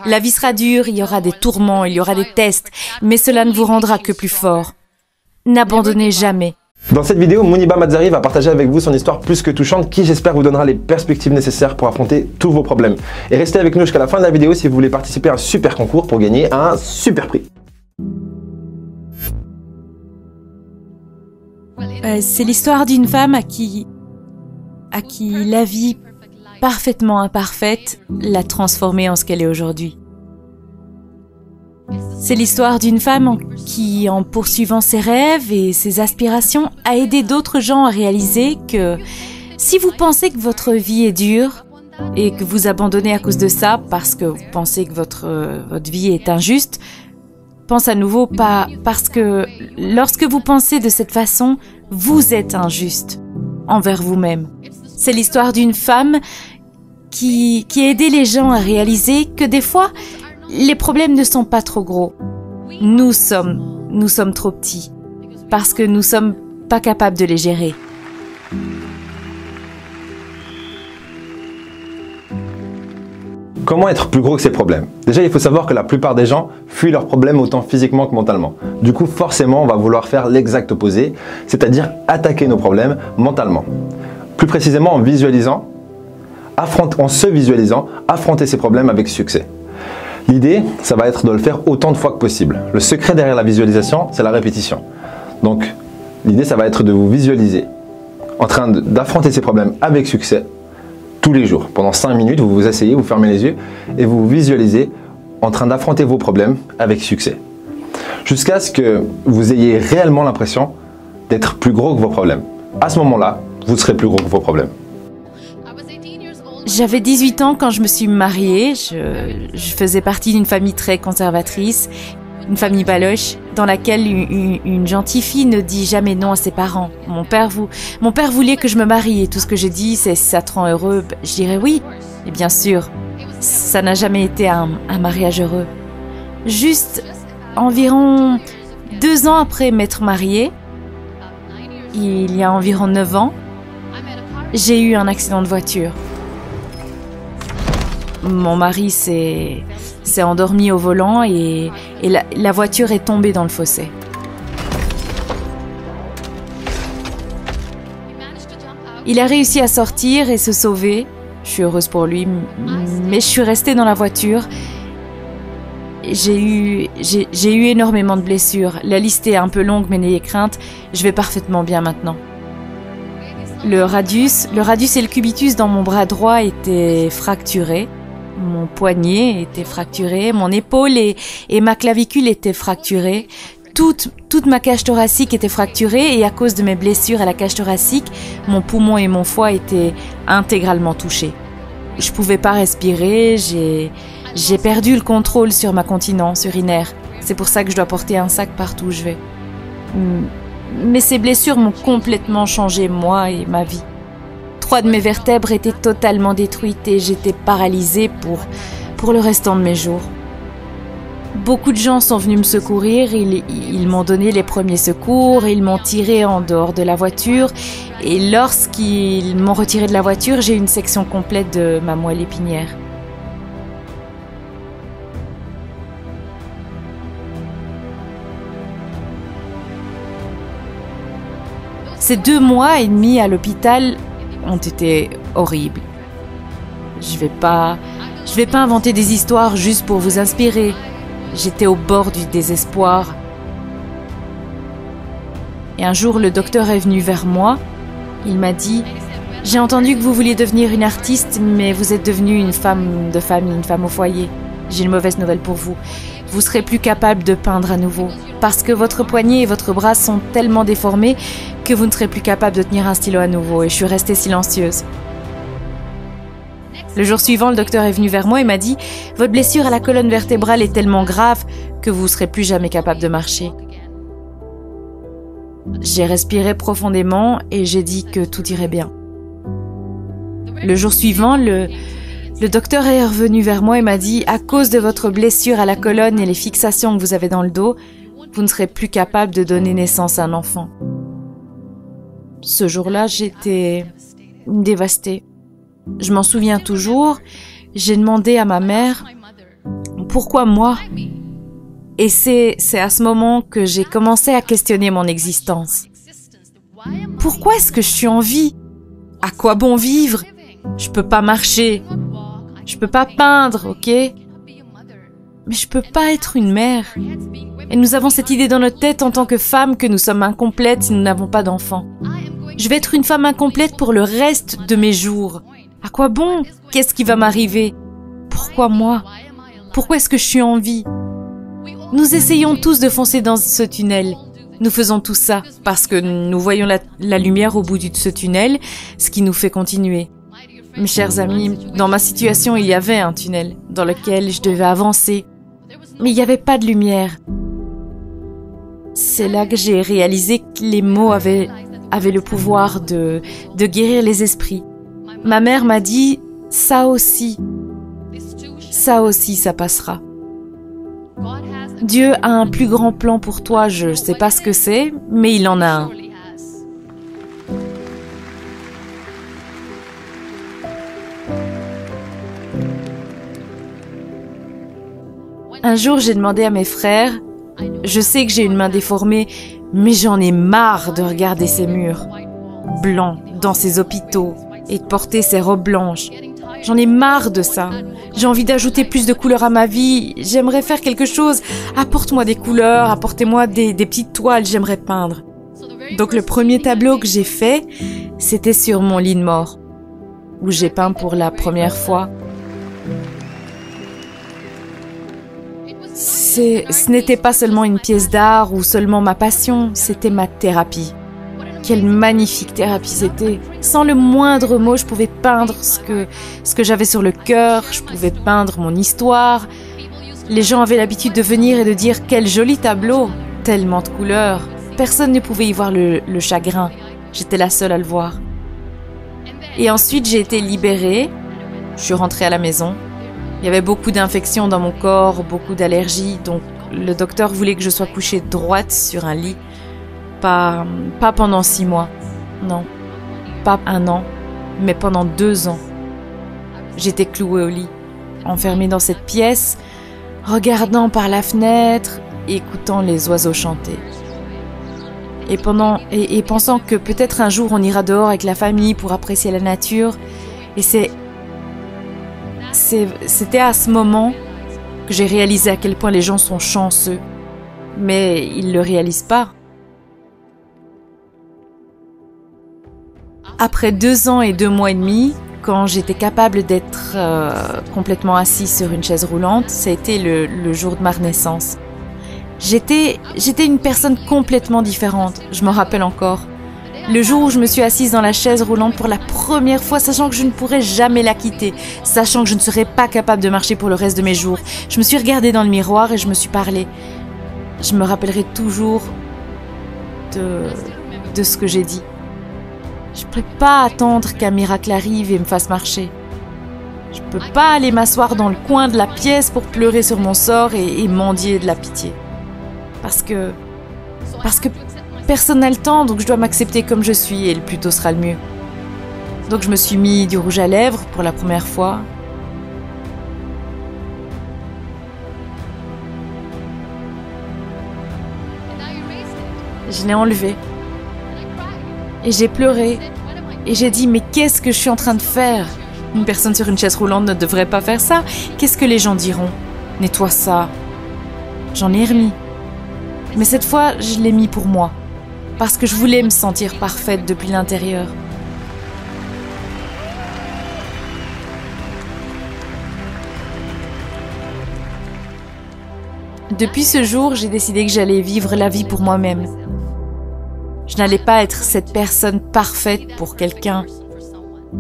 La vie sera dure, il y aura des tourments, il y aura des tests, mais cela ne vous rendra que plus fort. N'abandonnez jamais. Dans cette vidéo, Muniba Mazari va partager avec vous son histoire plus que touchante qui, j'espère, vous donnera les perspectives nécessaires pour affronter tous vos problèmes. Et restez avec nous jusqu'à la fin de la vidéo si vous voulez participer à un super concours pour gagner un super prix. C'est l'histoire d'une femme à qui la vie parfaitement imparfaite l'a transformée en ce qu'elle est aujourd'hui. C'est l'histoire d'une femme qui, en poursuivant ses rêves et ses aspirations, a aidé d'autres gens à réaliser que si vous pensez que votre vie est dure et que vous abandonnez à cause de ça parce que vous pensez que votre vie est injuste, pense à nouveau pas parce que lorsque vous pensez de cette façon, vous êtes injuste envers vous-même. C'est l'histoire d'une femme qui a aidé les gens à réaliser que des fois, les problèmes ne sont pas trop gros. Nous sommes trop petits parce que nous ne sommes pas capables de les gérer. Comment être plus gros que ses problèmes? Déjà, il faut savoir que la plupart des gens fuient leurs problèmes autant physiquement que mentalement. Du coup, forcément, on va vouloir faire l'exact opposé, c'est-à-dire attaquer nos problèmes mentalement. Plus précisément en se visualisant, affronter ses problèmes avec succès. L'idée, ça va être de le faire autant de fois que possible. Le secret derrière la visualisation, c'est la répétition. Donc, l'idée, ça va être de vous visualiser en train d'affronter ces problèmes avec succès tous les jours. Pendant 5 minutes, vous vous asseyez, vous fermez les yeux et vous vous visualisez en train d'affronter vos problèmes avec succès. Jusqu'à ce que vous ayez réellement l'impression d'être plus gros que vos problèmes. À ce moment-là, vous serez plus gros que vos problèmes. J'avais 18 ans quand je me suis mariée. Je faisais partie d'une famille très conservatrice, une famille baloche, dans laquelle une gentille fille ne dit jamais non à ses parents. Mon père voulait que je me marie et tout ce que j'ai dit, c'est si ça te rend heureux, je dirais oui. Et bien sûr, ça n'a jamais été un mariage heureux. Juste environ 2 ans après m'être mariée, il y a environ 9 ans, j'ai eu un accident de voiture. Mon mari s'est endormi au volant et la voiture est tombée dans le fossé. Il a réussi à sortir et se sauver. Je suis heureuse pour lui, mais je suis restée dans la voiture. J'ai eu énormément de blessures. La liste est un peu longue, mais n'ayez crainte, je vais parfaitement bien maintenant. Le radius et le cubitus dans mon bras droit étaient fracturés. Mon poignet était fracturé, mon épaule et ma clavicule étaient fracturées. Toute ma cage thoracique était fracturée et à cause de mes blessures à la cage thoracique, mon poumon et mon foie étaient intégralement touchés. Je pouvais pas respirer, j'ai perdu le contrôle sur ma continence urinaire. C'est pour ça que je dois porter un sac partout où je vais. Mais ces blessures m'ont complètement changé, moi et ma vie. 3 de mes vertèbres étaient totalement détruites et j'étais paralysée pour le restant de mes jours. Beaucoup de gens sont venus me secourir, ils m'ont donné les premiers secours, ils m'ont tiré en dehors de la voiture et lorsqu'ils m'ont retiré de la voiture, j'ai eu une section complète de ma moelle épinière. Ces 2 mois et demi à l'hôpital ont été horribles. Je vais pas inventer des histoires juste pour vous inspirer. J'étais au bord du désespoir. Et un jour, le docteur est venu vers moi. Il m'a dit « J'ai entendu que vous vouliez devenir une artiste, mais vous êtes devenue une femme de famille, une femme au foyer. J'ai une mauvaise nouvelle pour vous. Vous serez plus capable de peindre à nouveau, parce que votre poignet et votre bras sont tellement déformés que vous ne serez plus capable de tenir un stylo à nouveau. » Et je suis restée silencieuse. Le jour suivant, le docteur est venu vers moi et m'a dit « Votre blessure à la colonne vertébrale est tellement grave que vous ne serez plus jamais capable de marcher. » J'ai respiré profondément et j'ai dit que tout irait bien. Le jour suivant, le docteur est revenu vers moi et m'a dit « À cause de votre blessure à la colonne et les fixations que vous avez dans le dos, vous ne serez plus capable de donner naissance à un enfant. » Ce jour-là, j'étais dévastée. Je m'en souviens toujours. J'ai demandé à ma mère Pourquoi moi? Et c'est à ce moment que j'ai commencé à questionner mon existence. Pourquoi est-ce que je suis en vie? À quoi bon vivre? Je peux pas marcher. Je peux pas peindre, ok? Mais je peux pas être une mère. Et nous avons cette idée dans notre tête en tant que femme que nous sommes incomplètes si nous n'avons pas d'enfants. Je vais être une femme incomplète pour le reste de mes jours. À quoi bon? Qu'est-ce qui va m'arriver? Pourquoi moi? Pourquoi est-ce que je suis en vie? Nous essayons tous de foncer dans ce tunnel. Nous faisons tout ça parce que nous voyons la lumière au bout de ce tunnel, ce qui nous fait continuer. Mes chers amis, dans ma situation, il y avait un tunnel dans lequel je devais avancer, mais il n'y avait pas de lumière. C'est là que j'ai réalisé que les mots avaient le pouvoir de guérir les esprits. Ma mère m'a dit, ça aussi, ça passera. Dieu a un plus grand plan pour toi, je ne sais pas ce que c'est, mais il en a un. Un jour, j'ai demandé à mes frères, je sais que j'ai une main déformée, mais j'en ai marre de regarder ces murs blancs dans ces hôpitaux et de porter ces robes blanches. J'en ai marre de ça. J'ai envie d'ajouter plus de couleurs à ma vie. J'aimerais faire quelque chose. Apporte-moi des couleurs, apportez-moi des petites toiles, j'aimerais peindre. Donc le premier tableau que j'ai fait, c'était sur mon lit de mort, où j'ai peint pour la première fois. Ce n'était pas seulement une pièce d'art ou seulement ma passion, c'était ma thérapie. Quelle magnifique thérapie c'était. Sans le moindre mot, je pouvais peindre ce que j'avais sur le cœur, je pouvais peindre mon histoire. Les gens avaient l'habitude de venir et de dire « Quel joli tableau !» Tellement de couleurs. Personne ne pouvait y voir le chagrin. J'étais la seule à le voir. Et ensuite, j'ai été libérée. Je suis rentrée à la maison. Il y avait beaucoup d'infections dans mon corps, beaucoup d'allergies, donc le docteur voulait que je sois couchée droite sur un lit. Pas pendant 6 mois, non. Pas 1 an, mais pendant 2 ans. J'étais clouée au lit, enfermée dans cette pièce, regardant par la fenêtre, écoutant les oiseaux chanter. Et pensant que peut-être un jour on ira dehors avec la famille pour apprécier la nature. Et c'était à ce moment que j'ai réalisé à quel point les gens sont chanceux. Mais ils ne le réalisent pas. Après 2 ans et 2 mois et demi, quand j'étais capable d'être complètement assise sur une chaise roulante, ça a été le jour de ma renaissance. J'étais une personne complètement différente, je m'en rappelle encore. Le jour où je me suis assise dans la chaise roulante pour la première fois, sachant que je ne pourrais jamais la quitter, sachant que je ne serais pas capable de marcher pour le reste de mes jours, je me suis regardée dans le miroir et je me suis parlé. Je me rappellerai toujours de ce que j'ai dit. Je ne peux pas attendre qu'un miracle arrive et me fasse marcher. Je ne peux pas aller m'asseoir dans le coin de la pièce pour pleurer sur mon sort et mendier de la pitié. Parce que personne n'a le temps, donc je dois m'accepter comme je suis et le plus tôt sera le mieux. Donc je me suis mis du rouge à lèvres pour la première fois. Je l'ai enlevé. Et j'ai pleuré. Et j'ai dit, mais qu'est-ce que je suis en train de faire? Une personne sur une chaise roulante ne devrait pas faire ça. Qu'est-ce que les gens diront? Nettoie ça. J'en ai remis. Mais cette fois, je l'ai mis pour moi. Parce que je voulais me sentir parfaite depuis l'intérieur. Depuis ce jour, j'ai décidé que j'allais vivre la vie pour moi-même. Je n'allais pas être cette personne parfaite pour quelqu'un.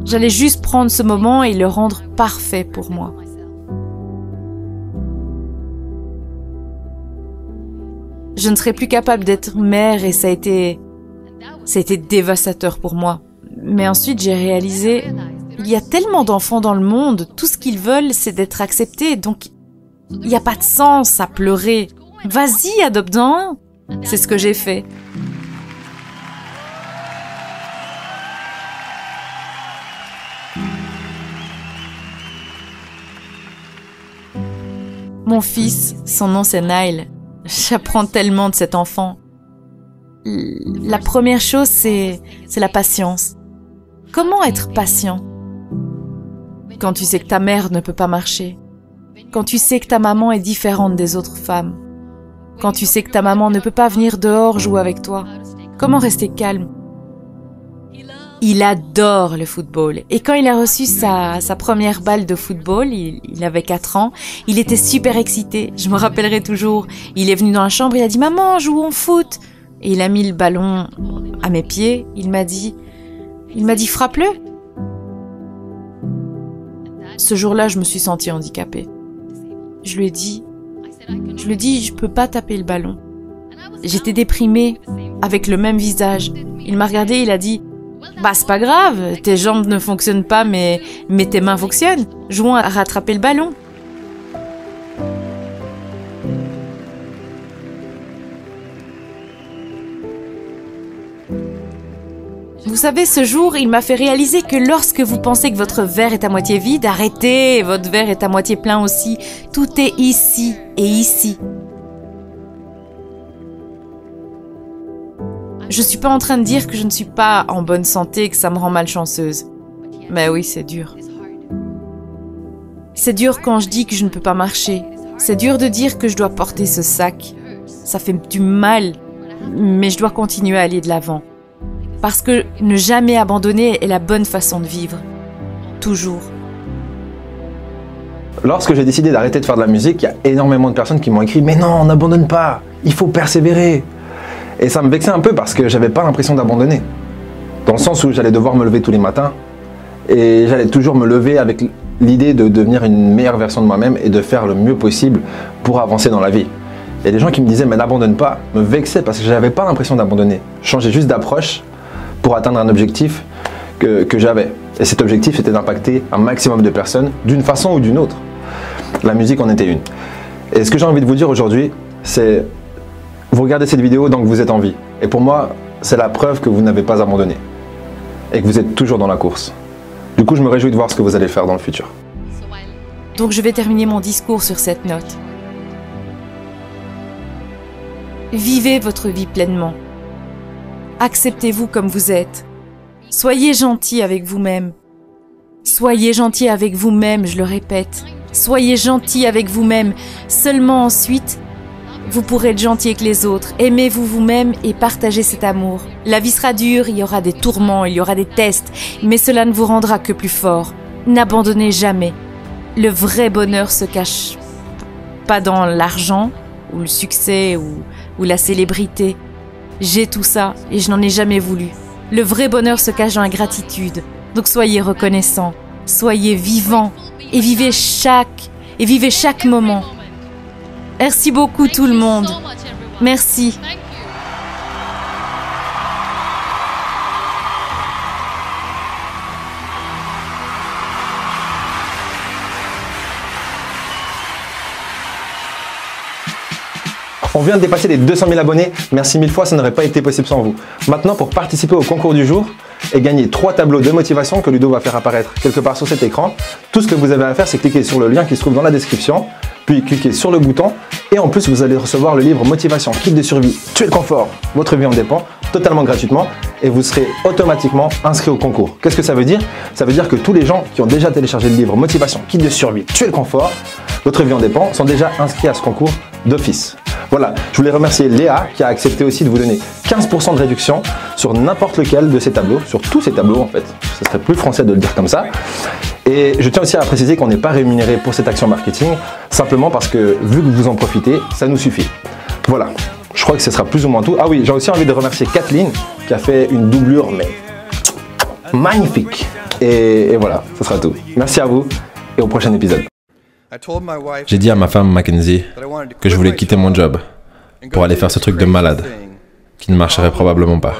J'allais juste prendre ce moment et le rendre parfait pour moi. Je ne serais plus capable d'être mère et ça a été dévastateur pour moi. Mais ensuite, j'ai réalisé, il y a tellement d'enfants dans le monde, tout ce qu'ils veulent, c'est d'être acceptés, donc il n'y a pas de sens à pleurer. Vas-y, adopte-en un. C'est ce que j'ai fait. Mon fils, son nom c'est Nile. J'apprends tellement de cet enfant. La première chose, c'est la patience. Comment être patient? Quand tu sais que ta mère ne peut pas marcher. Quand tu sais que ta maman est différente des autres femmes. Quand tu sais que ta maman ne peut pas venir dehors jouer avec toi. Comment rester calme? Il adore le football. Et quand il a reçu sa première balle de football, il avait 4 ans, il était super excité. Je me rappellerai toujours. Il est venu dans la chambre, il a dit « Maman, jouons au foot !» Et il a mis le ballon à mes pieds. Il m'a dit « Frappe-le !» Ce jour-là, je me suis sentie handicapée. Je lui ai dit « Je peux pas taper le ballon. » J'étais déprimée, avec le même visage. Il m'a regardé, il a dit « Bah c'est pas grave, tes jambes ne fonctionnent pas mais tes mains fonctionnent. Jouons à rattraper le ballon. » Vous savez, ce jour, il m'a fait réaliser que lorsque vous pensez que votre verre est à moitié vide, arrêtez, votre verre est à moitié plein aussi. Tout est ici et ici. Je suis pas en train de dire que je ne suis pas en bonne santé et que ça me rend malchanceuse. Mais oui, c'est dur. C'est dur quand je dis que je ne peux pas marcher. C'est dur de dire que je dois porter ce sac. Ça fait du mal, mais je dois continuer à aller de l'avant. Parce que ne jamais abandonner est la bonne façon de vivre. Toujours. Lorsque j'ai décidé d'arrêter de faire de la musique, il y a énormément de personnes qui m'ont écrit « Mais non, n'abandonne pas, il faut persévérer !» Et ça me vexait un peu parce que j'avais pas l'impression d'abandonner. Dans le sens où j'allais devoir me lever tous les matins et j'allais toujours me lever avec l'idée de devenir une meilleure version de moi-même et de faire le mieux possible pour avancer dans la vie. Il y a des gens qui me disaient « Mais n'abandonne pas !» me vexaient parce que j'avais pas l'impression d'abandonner. Je changeais juste d'approche pour atteindre un objectif que j'avais. Et cet objectif, c'était d'impacter un maximum de personnes d'une façon ou d'une autre. La musique en était une. Et ce que j'ai envie de vous dire aujourd'hui, c'est vous regardez cette vidéo, donc vous êtes en vie. Et pour moi, c'est la preuve que vous n'avez pas abandonné. Et que vous êtes toujours dans la course. Du coup, je me réjouis de voir ce que vous allez faire dans le futur. Donc je vais terminer mon discours sur cette note. Vivez votre vie pleinement. Acceptez-vous comme vous êtes. Soyez gentil avec vous-même. Soyez gentil avec vous-même, je le répète. Soyez gentil avec vous-même. Seulement ensuite, vous pourrez être gentil avec les autres. Aimez-vous vous-même et partagez cet amour. La vie sera dure, il y aura des tourments, il y aura des tests, mais cela ne vous rendra que plus fort. N'abandonnez jamais. Le vrai bonheur se cache pas dans l'argent, ou le succès, ou la célébrité. J'ai tout ça et je n'en ai jamais voulu. Le vrai bonheur se cache dans la gratitude. Donc soyez reconnaissants, soyez vivants et vivez chaque moment. Merci beaucoup tout le monde. Merci. On vient de dépasser les 200 000 abonnés. Merci 1000 fois, ça n'aurait pas été possible sans vous. Maintenant, pour participer au concours du jour et gagner 3 tableaux de motivation que Ludo va faire apparaître quelque part sur cet écran, tout ce que vous avez à faire, c'est cliquer sur le lien qui se trouve dans la description, puis cliquer sur le bouton et en plus, vous allez recevoir le livre Motivation, kit de survie, tuer le confort, votre vie en dépend, totalement gratuitement et vous serez automatiquement inscrit au concours. Qu'est-ce que ça veut dire? Ça veut dire que tous les gens qui ont déjà téléchargé le livre Motivation, kit de survie, tuer le confort, votre vie en dépend, sont déjà inscrits à ce concours d'office. Voilà, je voulais remercier Léa qui a accepté aussi de vous donner 15% de réduction sur n'importe lequel de ces tableaux, sur tous ces tableaux en fait. Ce serait plus français de le dire comme ça. Et je tiens aussi à préciser qu'on n'est pas rémunéré pour cette action marketing, simplement parce que vu que vous en profitez, ça nous suffit. Voilà, je crois que ce sera plus ou moins tout. Ah oui, j'ai aussi envie de remercier Kathleen qui a fait une doublure mais magnifique. Et voilà, ce sera tout. Merci à vous et au prochain épisode. J'ai dit à ma femme Mackenzie que je voulais quitter mon job pour aller faire ce truc de malade qui ne marcherait probablement pas.